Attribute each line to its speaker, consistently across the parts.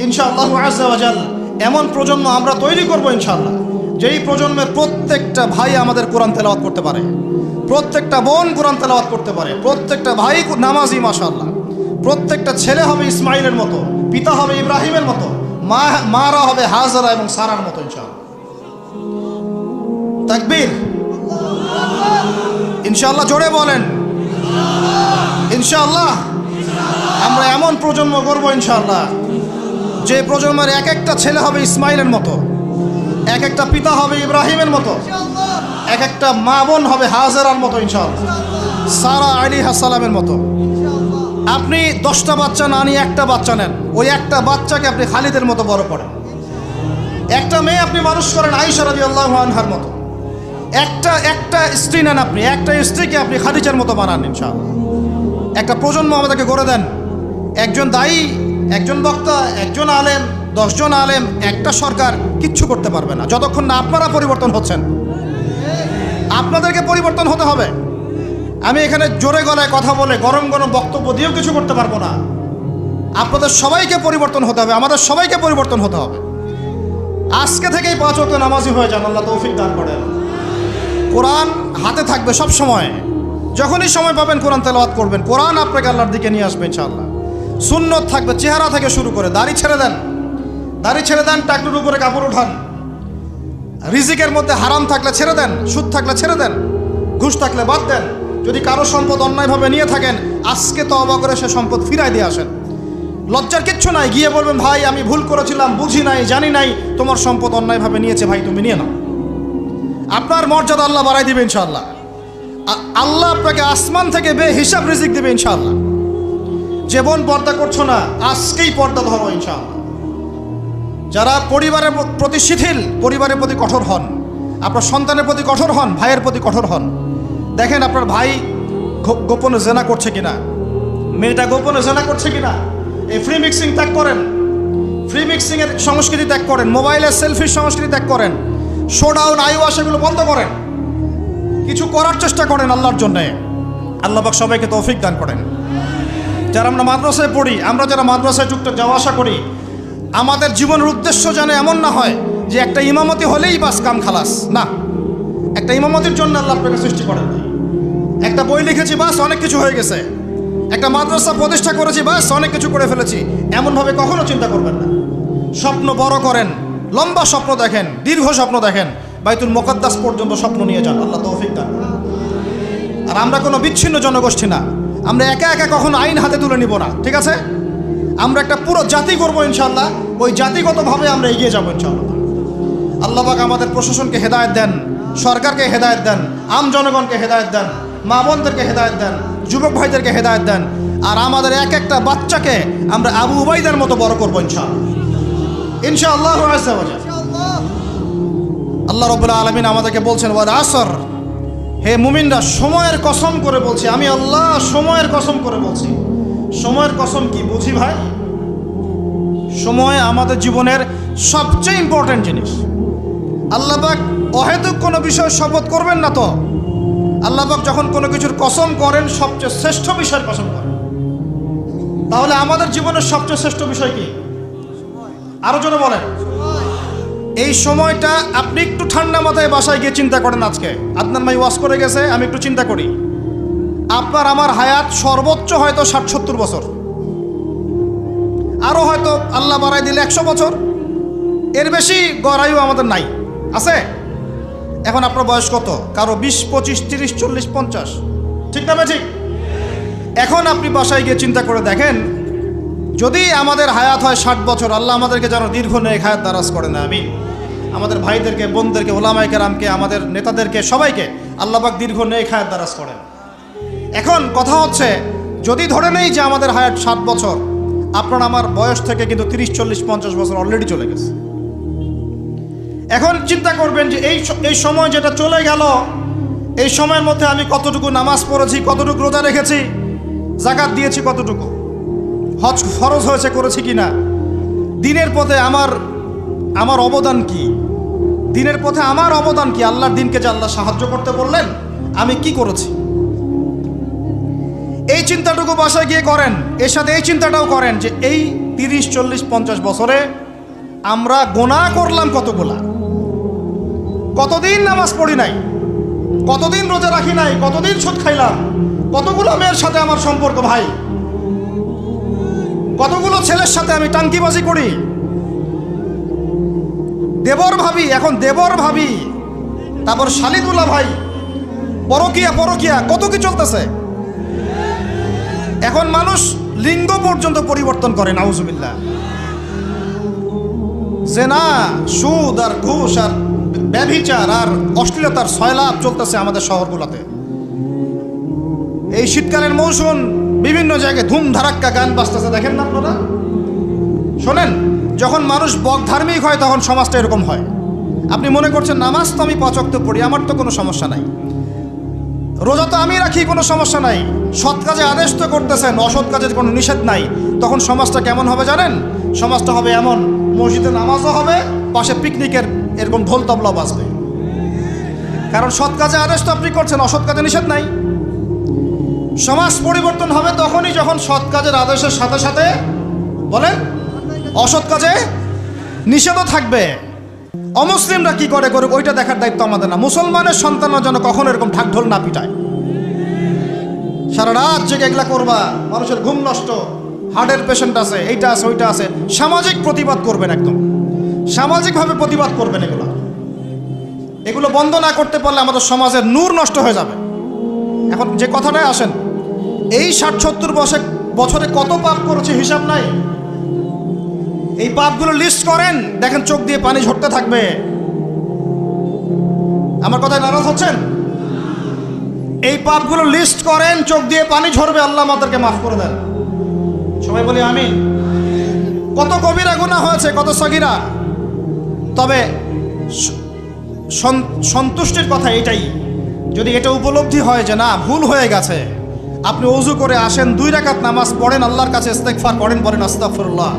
Speaker 1: ইনশাআল্লাহ আযজা ওয়া জাল এমন প্রজন্ম আমরা তৈরি করব ইনশাআল্লাহ, যেই প্রজন্মের প্রত্যেকটা ভাই আমাদের কোরআন তেলাওয়াত করতে পারে, প্রত্যেকটা বোন কোরআন তেলাওয়াত করতে পারে, প্রত্যেকটা ভাই নামাজি মাশাআল্লাহ, প্রত্যেকটা ছেলে হবে ইসমাইলের মতো, পিতা হবে ইব্রাহিমের মতো, মারা হবে হাজারা এবং সারার মতো ইনশাআল্লাহ। তাকবীর, ইনশাআল্লাহ জোরে বলেন ইনশাআল্লাহ। আমরা এমন প্রজন্ম করব ইনশাআল্লাহ, যে প্রজন্মের এক একটা ছেলে হবে ইসমাইলের মতো, এক একটা পিতা হবে ইব্রাহিমের মতো, এক একটা মা বোন হবে হাজারার মতো ইনশাআল্লাহ, সারা আলাইহিস সালামের মতো। আপনি 10টা বাচ্চা না নিয়ে একটা বাচ্চা নেন, ওই একটা বাচ্চাকে আপনি খালিদের মতো বড় করেন। একটা মেয়ে আপনি মানুষ করেন আয়েশা রাদিয়াল্লাহু আনহার মতো। একটা স্ত্রী নেন, আপনি একটা স্ত্রীকে আপনি খাদিজার মতো বানান ইনশাআল্লাহ। একটা প্রজন্ম আমাদেরকে গড়ে দেন। একজন দায়ী, একজন বক্তা, একজন আলেম, 10 জন আলেম, একটা সরকার কিচ্ছু করতে পারবে না যতক্ষণ না আপনারা পরিবর্তন হচ্ছেন। আপনাদেরকে পরিবর্তন হতে হবে। আমি এখানে জোরে গলায় কথা বলে গরম গরম বক্তব্য দিয়েও কিছু করতে পারবো না। আপনাদের সবাইকে পরিবর্তন হতে হবে, আমাদের সবাইকে পরিবর্তন হতে হবে। আজকে থেকেই 5 ওয়াক্ত নামাজি হয়ে যান, আল্লাহ তৌফিক দান করেন। কোরআন হাতে থাকবে সব সময়, যখনই সময় পাবেন কোরআন তেলাওয়াত করবেন। কোরআন আপনাকে আল্লাহর দিকে নিয়ে আসবে ইনশাআল্লাহ। সুন্নত থাকবে, চেহারা থেকে শুরু করে দাড়ি ছেড়ে দেন, দাড়ি ছেড়ে দেন, টাকলুর উপরে কাপড় উঠান। রিজিকের মধ্যে হারাম থাকলে ছেড়ে দেন, সুদ থাকলে ছেড়ে দেন, ঘুষ থাকলে বাদ দেন। যদি কারো সম্পদ অন্যায়ভাবে নিয়ে থাকেন, আজকে তওবা করে সে সম্পদ ফিরাই দিয়ে আসেন। লজ্জার কিচ্ছু নাই, গিয়ে বলবেন ভাই আমি ভুল করেছিলাম, বুঝি নাই, জানি নাই, তোমার সম্পদ অন্যায়ভাবে নিয়েছে, ভাই তুমি নিয়ে নাও। আপনার মর্যাদা আল্লাহ বাড়াই দিবে ইনশাআল্লাহ। আল্লাহ আপনাকে আসমান থেকে বেহিসাব রিজিক দেবে ইনশাআল্লাহ। যে বোন পর্দা করছো না, আজকেই পর্দা ধরো ইনশাআল্লাহ। যারা পরিবারের প্রতি শিথিল, পরিবারের প্রতি কঠোর হন, আপনার সন্তানের প্রতি কঠোর হন, ভাইয়ের প্রতি কঠোর হন। দেখেন আপনার ভাই গোপনে জেনা করছে কিনা, মেয়েটা গোপনে জেনা করছে কিনা। এই ফ্রি মিক্সিং ত্যাগ করেন, ফ্রি মিক্সিংয়ের সংস্কৃতি ত্যাগ করেন, মোবাইলের সেলফির সংস্কৃতি ত্যাগ করেন, শোডাউন আইওয়াশ এগুলো বন্ধ করেন, কিছু করার চেষ্টা করেন আল্লাহর জন্যে। আল্লাহ পাক সবাইকে তৌফিক দান করেন। যারা আমরা মাদ্রাসায় পড়ি, আমরা যারা মাদ্রাসায় টুকটাক যাওয়া আসা করি, আমাদের জীবনের উদ্দেশ্য যেন এমন না হয় যে একটা ইমামতি হলেই বাস কাম খালাস। না, একটা ইমামতির জন্য আল্লাহ আপনাকে সৃষ্টি করেন। একটা বই লিখেছি বাস অনেক কিছু হয়ে গেছে, একটা মাদ্রাসা প্রতিষ্ঠা করেছি বাস অনেক কিছু করে ফেলেছি, এমনভাবে কখনো চিন্তা করবেন না। স্বপ্ন বড় করেন, লম্বা স্বপ্ন দেখেন, দীর্ঘ স্বপ্ন দেখেন, বাইতুল মুকাদ্দাস পর্যন্ত স্বপ্ন নিয়ে যান, আল্লাহ তৌফিক দান করেন। আর আমরা কোনো বিচ্ছিন্ন জনগোষ্ঠী না, আমরা একা একা কখনো আইন হাতে তুলে নিব না, ঠিক আছে? আমরা একটা পুরো জাতি করবো ইনশাআল্লাহ, ওই জাতিগতভাবে আমরা এগিয়ে যাবো ইনশাআল্লাহ। আল্লাহ পাক আমাদের প্রশাসনকে হেদায়েত দেন, সরকারকে হেদায়েত দেন, আম জনগণকে হেদায়েত দেন, মা বোনদেরকে হেদায়েত দেন, যুবক ভাইদেরকে হেদায়েত দেন। আর আমাদের এক একটা বাচ্চাকে আমরা আবু উবাইদার মতো বড় করবো ইনশাআল্লাহ, ইনশাআল্লাহ। আল্লাহ রাব্বুল আলামিন আমাদেরকে বলছেন ওয়াল আসর, হে মুমিনরা সময়ের কসম করে বলছি, আমি আল্লাহ সময়ের কসম করে বলছি। সময়ের কসম কি বুঝি ভাই? সময় আমাদের জীবনের সবচেয়ে ইম্পর্টেন্ট জিনিস। আল্লাহ পাক অহেতুক কোনো বিষয় শপথ করবেন না তো। আল্লাহ পাক যখন কোনো কিছুর কসম করেন, সবচেয়ে শ্রেষ্ঠ বিষয়ের কসম করেন। তাহলে আমাদের জীবনের সবচেয়ে শ্রেষ্ঠ বিষয় কি? আরো জোরে বলেন। এই সময়টা আপনি একটু ঠান্ডা মাথায় বাসায় গিয়ে চিন্তা করেন। আজকে আপনার ভাই ওয়াজ করে গেছে, আমি একটু চিন্তা করি, আপনার আমার হায়াত সর্বোচ্চ হয়তো 60-70 বছর, আরও হয়তো আল্লাহ বাড়াই দিলে 100 বছর, এর বেশি গড়াইও আমাদের নাই, আছে? এখন আপনার বয়স কত? কারো 20, 25, 30, 40, 50, ঠিক না? ঠিক। এখন আপনি বাসায় গিয়ে চিন্তা করে দেখেন, যদি আমাদের হায়াত হয় 60 বছর, আল্লাহ আমাদেরকে যেন দীর্ঘ নেক হায়াত দারাজ করে না। আমি আমাদের ভাইদেরকে, বোনদেরকে, ওলামায়ে কেরামকে, আমাদের নেতাদেরকে, সবাইকে আল্লাহ পাক দীর্ঘ নেক হায়াত দারাজ করেন। এখন কথা হচ্ছে, যদি ধরে নেই যে আমাদের হায়াত 60 বছর, আপনার আমার বয়স থেকে কিন্তু 30, 40, 50 বছর অলরেডি চলে গেছে। এখন চিন্তা করবেন যে এই সময় যেটা চলে গেল, এই সময়ের মধ্যে আমি কতটুকু নামাজ পড়েছি, কতটুকু রোজা রেখেছি, যাকাত দিয়েছি কতটুকু, হজ ফরজ হয়েছে করেছি কিনা, দিনের পথে আমার অবদান কি, দিনের পথে আমার অবদান কি, আল্লাহর দিনকে যে আল্লাহ সাহায্য করতে বললেন আমি কি করেছি। এই চিন্তাটুকু বাসায় গিয়ে করেন, এর সাথে এই চিন্তাটাও করেন যে এই 30, 40, 50 বছরে আমরা গোনা করলাম কতগুলা, কতদিন নামাজ পড়ি নাই, কতদিন রোজা রাখি নাই, কতদিন সুদ খাইলাম, কতগুলো মেয়ের সাথে আমার সম্পর্ক ভাই, কতগুলো ছেলের সাথে আমি টাঙ্কিবাজি করি, দেবর ভাবি, এখন দেবর ভাবি, তারপর শালিদুল্লাহ ভাই, পরকিয়া কত কি চলতেছে। এখন মানুষ লিঙ্গ পর্যন্ত পরিবর্তন করে, নাউজুবিল্লাহ। জেনা, সুদ আর ঘুষ আর ব্যভিচার আর অশ্লীলতার সয়লাভ চলতেছে আমাদের শহরগুলোতে। এই শীতকালের মৌসুম বিভিন্ন জায়গায় ধুম ধারাক্কা গান বাজতেছে, দেখেন না আপনারা, শোনেন। যখন মানুষ ধার্মিক হয় তখন সমাজটা এরকম হয়। আপনি মনে করছেন নামাজ তো আমি 5 ওয়াক্ত পড়ি, আমার তো কোনো সমস্যা নাই, রোজা তো আমি রাখি, কোনো সমস্যা নাই, সৎ কাজে আদেশ তো করতেছেন, অসৎ কাজের কোনো নিষেধ নাই। তখন সমাজটা কেমন হবে জানেন? সমাজটা হবে এমন, মসজিদে নামাজও হবে, পাশে পিকনিকের এরকম ঢোল তবলা বাজবে। কারণ সৎ কাজে আদেশ তো আপনি করছেন, অসৎ কাজে নিষেধ নাই। সমাজ পরিবর্তন হবে তখনই যখন সৎ কাজের আদেশের সাথে সাথে বলেন অসৎ কাজে নিষেধও থাকবে। অমুসলিমরা কি করে করুক ওইটা দেখার দায়িত্ব আমাদের না। মুসলমানের সন্তানরা যেন কখনো এরকম ঢাকঢোল না পিটায়, সারা রাত জেগে এগুলা করবা, মানুষের ঘুম নষ্ট, হার্টের পেশেন্ট আছে, এইটা আছে ওইটা আছে। সামাজিক প্রতিবাদ করবেন, একদম সামাজিকভাবে প্রতিবাদ করবেন। এগুলো বন্ধ না করতে পারলে আমাদের সমাজের নূর নষ্ট হয়ে যাবে। এখন যে কথাটায় আসেন, এই 60-70 বছরে কত পাপ করেছে হিসাব নাই। এই পাপগুলো লিস্ট করেন, দেখেন চোখ দিয়ে পানি ঝরতে থাকবে। আমার কথায় নারাজ হচ্ছেন? এই পাপগুলো লিস্ট করেন, চোখ দিয়ে পানি ঝরবে, আল্লাহ আমাদেরকে মাফ করে দেন। সবাই বলি আমিন। কত কবিরা গুনাহ হয়েছে, কত সগীরা। তবে সন্তুষ্টির কথা এটাই, যদি এটা উপলব্ধি হয় যে না ভুল হয়ে গেছে, আপনি ওযু করে আসেন, 2 রাকাত নামাজ পড়েন, আল্লাহর কাছে ইস্তেগফার করেন, বলেন আস্তাগফিরুল্লাহ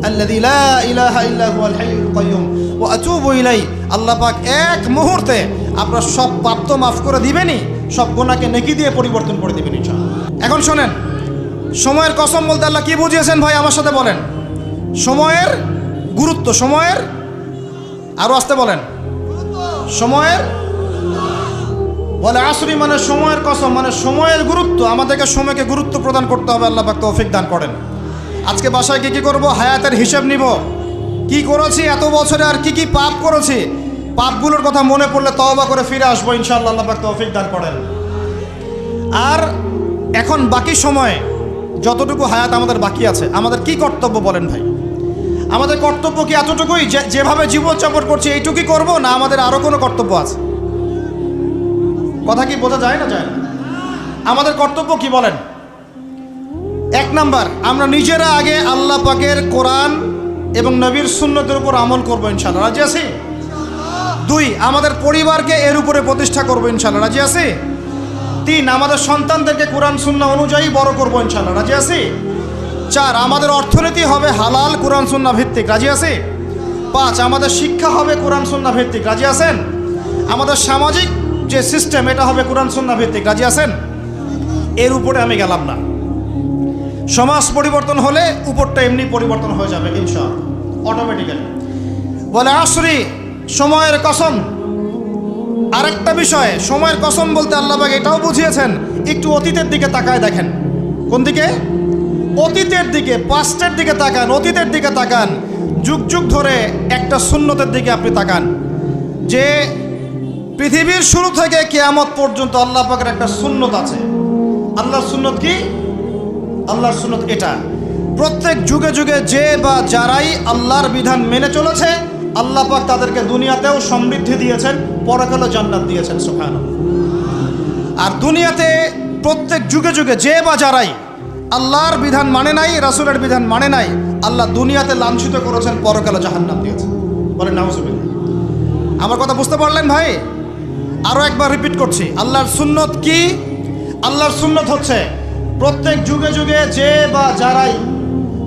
Speaker 1: আল্লাযী লা ইলাহা ইল্লা হুয়াল হাইয়ুল কাইয়্যুম ওয়া আতুবু ইলাইহি। আল্লাহ পাক এক মুহূর্তে আপনার সব পাপ তো মাফ করে দিবেনই, সব গুনাহকে নেকি দিয়ে পরিবর্তন করে দিবেন ইনশাআল্লাহ। এখন শোনেন, সময়ের কসম বলতে আল্লাহ কি বুঝিয়েছেন ভাই আমার সাথে বলেন? সময়ের গুরুত্ব, সময়ের, আরো আসতে বলেন, সময়ের, বলে আসরি মানে সময়ের কসম, মানে সময়ের গুরুত্ব। আমাদেরকে সময়কে গুরুত্ব প্রদান করতে হবে। আল্লাহ পাক তৌফিক দান করেন। আজকে বাসায় কি করব? হায়াতের হিসাব নিব, কি করেছি এত বছরে, আর কি পাপ করেছি। পাপগুলোর কথা মনে পড়লে তওবা করে ফিরে আসবো ইনশাআল্লাহ। আল্লাহ পাক তৌফিক দান করেন। আর এখন বাকি সময় যতটুকু হায়াত আমাদের বাকি আছে, আমাদের কি কর্তব্য বলেন ভাই? আমাদের কর্তব্য কি এতটুকুই যেভাবে জীবনযাপন করছি এইটুকুই করব, না আমাদের আরো কোনো কর্তব্য আছে? কথা কি বোঝা যায় না? যায় না। আমাদের কর্তব্য কি বলেন? 1 নাম্বার, আমরা নিজেরা আগে আল্লাহ পাকের কোরআন এবং নবীর সুন্নতের উপর আমল করবো ইনশাআল্লাহ। রাজি আছি? 2, আমাদের পরিবারকে এর উপরে প্রতিষ্ঠা করবো ইনশাআল্লাহ। রাজি আছি? 3, আমাদের সন্তানদেরকে কোরআন সুন্নাহ অনুযায়ী বড় করবো ইনশাআল্লাহ। রাজি আছি? 4, আমাদের অর্থনীতি হবে হালাল কোরআন সুন্নাহ ভিত্তিক। রাজি আছি? 5, আমাদের শিক্ষা হবে কোরআন সুন্নাহ ভিত্তিক। রাজি আছেন? আমাদের সামাজিক যে সিস্টেম এটা হবে কোরআন সুন্নাহ ভিত্তিক। রাজি আছেন? এর উপরে আমি গেলাম না। সমাজ পরিবর্তন হলে উপরটা এমনি পরিবর্তন হয়ে যাবে ইনশাআল্লাহ, অটোমেটিক্যালি। বলে আসরি, সময়ের কসম। আরেকটা বিষয়, সময়ের কসম বলতে আল্লাহ পাক এটাও বুঝিয়েছেন, একটু অতীতের দিকে তাকায় দেখেন। কোন দিকে? অতীতের দিকে, পাস্টের দিকে তাকান, অতীতের দিকে তাকান। যুগ যুগ ধরে একটা সুন্নতের দিকে আপনি তাকান, যে পৃথিবীর শুরু থেকে কিয়ামত পর্যন্ত আল্লাহ পাকের একটা সুন্নত আছে। আল্লাহর সুন্নত কি? আল্লাহর সুন্নত এটা, প্রত্যেক যুগে যুগে যে বা যারাই আল্লাহর বিধান মেনে চলেছে, আল্লাহ পাক তাদেরকে দুনিয়াতেও সমৃদ্ধি দিয়েছেন, পরকালে জান্নাত দিয়েছেন। সুবহানাল্লাহ। আর দুনিয়াতে প্রত্যেক যুগে যুগে যে বা যারাই আল্লাহর বিধান মানে নাই, রাসূলের বিধান মানে নাই, আল্লাহ দুনিয়াতে লাঞ্ছিত করেছেন, পরকালে জাহান্নাম দিয়েছেন। বলেন নাউজুবিল্লাহ। আমার কথা বুঝতে পারলেন ভাই? আরো একবার রিপিট করছি, আল্লাহর সুন্নত কি? আল্লাহর সুন্নত হচ্ছে প্রত্যেক যুগে যুগে যে বা যারাই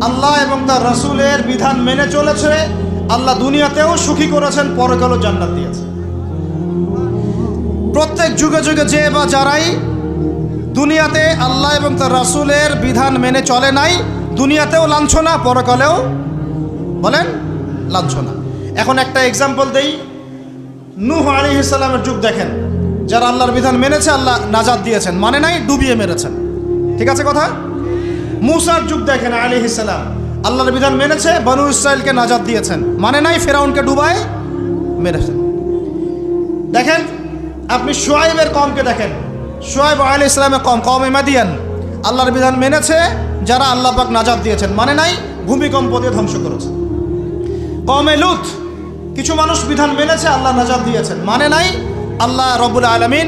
Speaker 1: আল্লাহ এবং তার রাসূলের বিধান মেনে চলেছে, আল্লাহ দুনিয়াতেও সুখী করেছেন, পরকালেও জান্নাত দিয়েছেন। প্রত্যেক যুগে যুগে যে বা যারাই দুনিয়াতে আল্লাহ এবং তার রাসূলের বিধান মেনে চলে নাই, দুনিয়াতেও লাঞ্ছনা, পরকালেও বলেন লাঞ্ছনা। এখন একটা এক্সাম্পল দেই, নূহ আলাইহিস সালামের যুগ দেখেন, যারা আল্লাহর বিধান মেনেছে আল্লাহ নাজাত দিয়েছেন, মানে নাই ডুবিয়ে মেরেছেন। ঠিক আছে কথা? মূসার যুগ দেখেন আলাইহিস সালাম, আল্লাহর বিধান মেনেছে, বনু ইসরাইলকে নাজাত দিয়েছেন, মানে নাই ফেরাউনকে ডুবায় মেরেছেন। দেখেন আপনি শুআয়বের কওমকে দেখেন, শুআয়ব আলাইহিস সালামের কওম, কওমে মাদিয়ান, আল্লাহর বিধান মেনেছে, যারা আল্লাহ পাক নাজাত দিয়েছেন, মানে নাই ভূমিকম্প দিয়ে ধ্বংস করেছে। কওমে লূত, কিছু মানুষ বিধান মেনেছে, আল্লাহ নাজাত দিয়েছেন, মানে নাই আল্লাহ রব্বুল আলামিন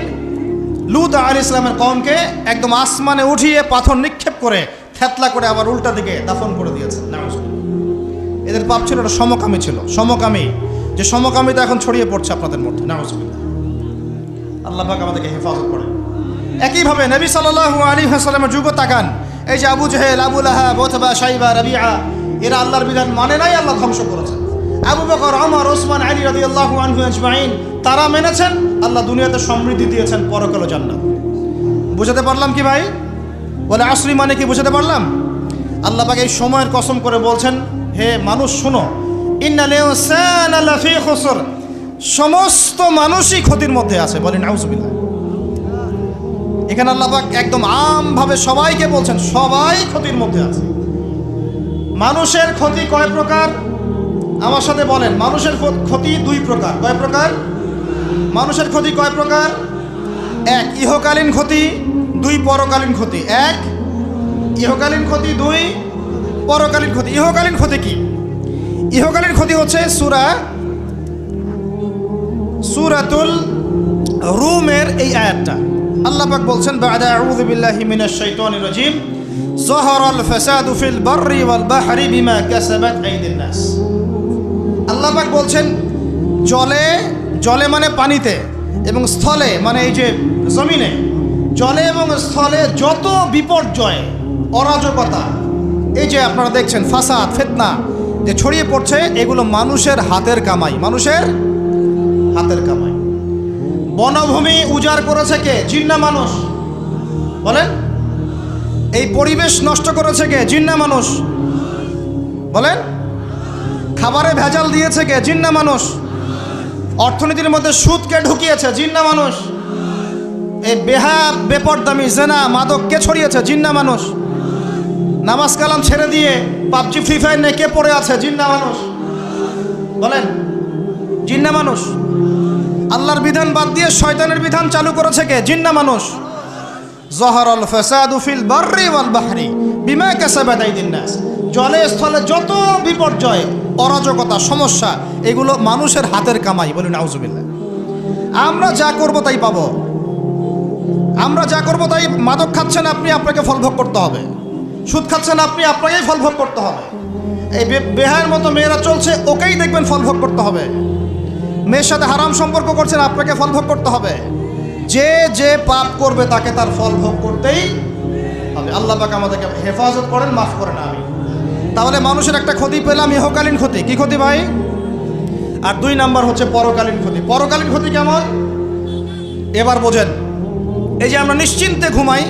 Speaker 1: লূত আলাইহিস সালামের কওমকে একদম আসমানে উঠিয়ে পাথর নিক্ষেপ করে থেতলা করে আবার উল্টা দিকে দাফন করে দিয়েছেন। এদের পাপ ছিল, এটা সমকামী ছিল, সমকামী, যে সমকামিতা এখন ছড়িয়ে পড়ছে আপনাদের মধ্যে। নাউজুবিল্লাহ, আল্লাহ পাক আমাদেরকে হেফাজত করেন। একইভাবে নবী সাল্লাল্লাহু আলাইহি ওয়াসাল্লামের যুগ তাকান, এই যে আবু জেহেল, আবু লাহাব, উতবা, শাইবা, রাবিআ, এরা আল্লাহর বিধান মানে নাই, আল্লাহ ধ্বংস করেছেন। আবু বকর, ওমর, ওসমান, আলী রাদিয়াল্লাহু আনহু আজমাইন, তারা মেনেছেন, আল্লাহ দুনিয়াতে সমৃদ্ধি দিয়েছেন, পরকালে জান্নাত। বুঝাতে পারলাম কি ভাই? বলে আসরি মানে কি বুঝাতে পারলাম? আল্লাহ পাক এই সময়ের কসম করে বলছেন, হে মানুষ শুনো, ইন্নাল ইনসানা লাফি খুসর, সমস্ত মানুষই ক্ষতির মধ্যে আছে। বলেন নাউজুবিল্লাহ। এখানে আল্লাহ পাক একদম আমভাবে সবাইকে বলছেন, সবাই ক্ষতির মধ্যে আছে। মানুষের ক্ষতি কয় প্রকার? আমার সাথে বলেন, মানুষের ক্ষতি দুই প্রকার। কয় প্রকার? মানুষের ক্ষতি কয় প্রকার? এক, ইহকালীন ক্ষতি, দুই, পরকালীন ক্ষতি। এক, ইহকালীন ক্ষতি, দুই, পরকালীন ক্ষতি। ইহকালীন ক্ষতি কি? ইহকালীন ক্ষতি হচ্ছে সূরাতুল রুমের এই আয়াতটা। আল্লাহ পাক বলছেন, বা'দা আউযু বিল্লাহি মিনাশ শাইতানির রাজিম, যাহারাল ফাসাদু ফিল বাররি ওয়াল বাহরি বিমা কাসাবাত আইদিন নাস। আল্লাহ পাক বলছেন, জলে, জলে মানে পানিতে, এবং স্থলে মানে এই যে জমিনে, জলে এবং স্থলে যত বিপর্যয়, অরাজকতা, এই যে আপনারা দেখছেন ফাসাদ, ফিতনা যে ছড়িয়ে পড়ছে, এগুলো মানুষের হাতের কামাই, মানুষের হাতের কামাই। বনভূমি উজাড় করেছে কে? জিন না মানুষ? বলেন। এই পরিবেশ নষ্ট করেছে কে? জিন না মানুষ? বলেন। খাবারে ভেজাল দিয়েছে কে? জিন না মানুষ? অর্থনীতির মধ্যে সুদকে ঢুকিয়েছে, জিন না মানুষ? এই বেপরদামি, জেনা, মাদক কে ছড়িয়েছে? জিন না মানুষ? নামাজ কালাম ছেড়ে দিয়ে পাবজি, ফ্রি ফায়ার নিয়ে কে পড়ে আছে? জিন না মানুষ? বলেন, জিন না মানুষ? আল্লাহর বিধান বাদ দিয়ে শয়তানের বিধান চালু করেছে কে? জিন না মানুষ? যাহারাল ফাসাদু ফিল বাররি ওয়াল বাহরি বিমা কাসাবাত আইদিন নাস, জলে স্থলে যত বিপর্যয়, অরাজকতা, সমস্যা, এগুলো মানুষের হাতের কামাই। বলি নাউজুবিল্লাহ। আমরা যা করব তাই পাবো, আমরা যা করব তাই। মাদক খাচ্ছেন আপনি, আপনাকে ফলভোগ করতে হবে। সুদ খাচ্ছেন আপনি, আপনাকেই ফলভোগ করতে হবে। এই বেহায়ের মতো মেয়েরা চলছে, ওকেই দেখবেন ফলভোগ করতে হবে। মেয়ের সাথে হারাম সম্পর্ক করছেন, আপনাকে ফলভোগ করতে হবে। যে যে পাপ করবে তাকে তার ফল ভোগ করতেই হবে। আল্লাহ পাক আমাদেরকে হেফাজত করেন, মাফ করেন। আমি তাহলে মানুষের একটা ক্ষতি পেলাম, ইহকালীন ক্ষতি। কি ক্ষতি ভাই? আর দুই নাম্বার হচ্ছে পরকালীন ক্ষতি। পরকালীন ক্ষতি কেমন? এবার বোঝেন। এই যে আমরা নিশ্চিন্তে ঘুমাই,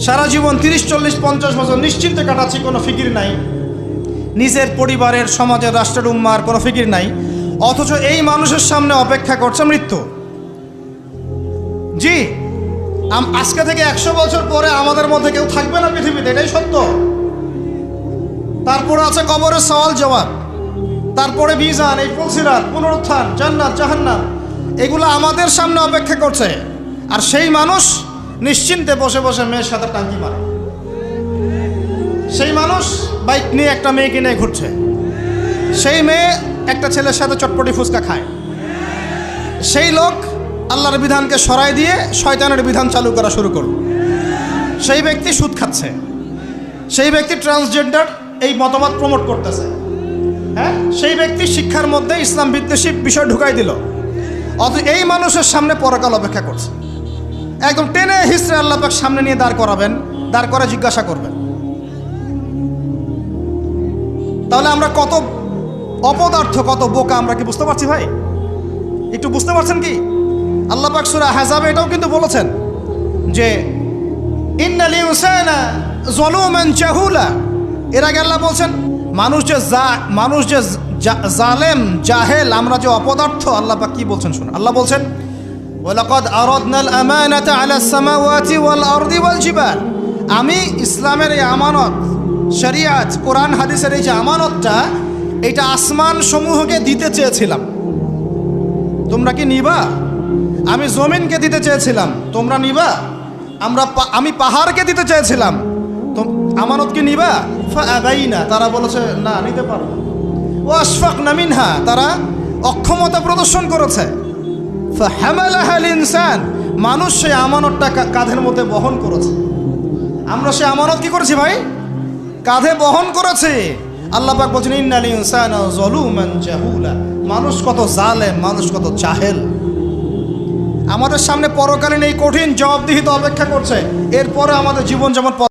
Speaker 1: সারা জীবন 30, 40, 50 বছর নিশ্চিন্তে কাটাচ্ছি, কোনো ফিকির নাই, নিজের পরিবারের, সমাজের, রাষ্ট্রের, উম্মার কোনো ফিকির নাই, অথচ এই মানুষের সামনে অপেক্ষা করছে মৃত্যু। জি, আজকে থেকে 100 বছর পরে আমাদের মধ্যে কেউ থাকবে না পৃথিবীতে, এটাই সত্য। তারপরে আছে কবরের সওয়াল জবাব, তারপরে মিজান, এই ফুলসিরাত, পুনরুত্থান, জান্নাত, জাহান্নাম, এগুলো আমাদের সামনে অপেক্ষা করছে। আর সেই মানুষ নিশ্চিন্তে বসে বসে মেয়ের সাথে টাঙ্কি মারে। সেই মানুষ বাইক নিয়ে একটা মেয়েকে নিয়ে ঘুরছে, সেই মেয়ে একটা ছেলের সাথে চটপটি ফুচকা খায়। সেই লোক আল্লাহর বিধানকে সরাই দিয়ে শয়তানের বিধান চালু করা শুরু করল। সেই ব্যক্তি সুদ খাচ্ছে, সেই ব্যক্তি ট্রান্সজেন্ডার এই মতবাদ প্রমোট করতেছে। হ্যাঁ, সেই ব্যক্তি শিক্ষার মধ্যে ইসলাম বিদ্বেষী বিষয় ঢুকাই দিল। অথচ এই মানুষের সামনে পরকাল অপেক্ষা করছে। একদম টেনে হিস্ট্রি আল্লাহ পাক সামনে নিয়ে দাঁড় করাবেন, দাঁড় করে জিজ্ঞাসা করবেন। তাহলে আমরা কত অপদার্থ, কত বোকা, আমরা কি বুঝতে পারছি ভাই? একটু বুঝতে পারছেন কি? আল্লাহ পাক সূরা আহজাবে এটাও কিন্তু বলেছেন যে ইন্নাল ইনসানা যালুমান জাহুলা। এর আগে আল্লাহ বলছেন মানুষ যে জালেম জাহেল, আমরা যে অপদার্থ, আল্লাহ পাক কি বলছেন শুনুন। আল্লাহ বলছেন ওয়ালাকাদ আরাদনাল আমানাতা আলাস সামাওয়াতি ওয়াল আরদি ওয়াল জিবাল। আমি ইসলামের এই আমানত, শরিয়াত, কোরআন হাদিসের এই যে আমানতটা, এটা আসমান সমূহকে দিতে চেয়েছিলাম, তোমরা কি নিবা? আমি জমিনকে দিতে চেয়েছিলাম, তোমরা নিবা? আমি পাহাড়কে দিতে চেয়েছিলাম, তো আমানত কি নিবা? ফাআবাইনা, তারা বলেছে না, নিতে পারবো। ওয়াশফাকনা মিনহা, তারা অক্ষমতা প্রদর্শন করেছে। ফাহামালাহাল ইনসান, মানুষ সেই আমানতটা কাঁধের মধ্যে বহন করেছে। আমরা সেই আমানত কি করেছি ভাই? কাঁধে বহন করেছে। আল্লাহ পাক বলছেন ইন্নাল ইনসানা যালুমান জাহুলা, মানুষ কত জালেম, মানুষ কত জাহেল। আমাদের সামনে পরকালীন এই কঠিন জবাবদিহিতা অপেক্ষা করছে। এরপরে আমাদের জীবন যেমন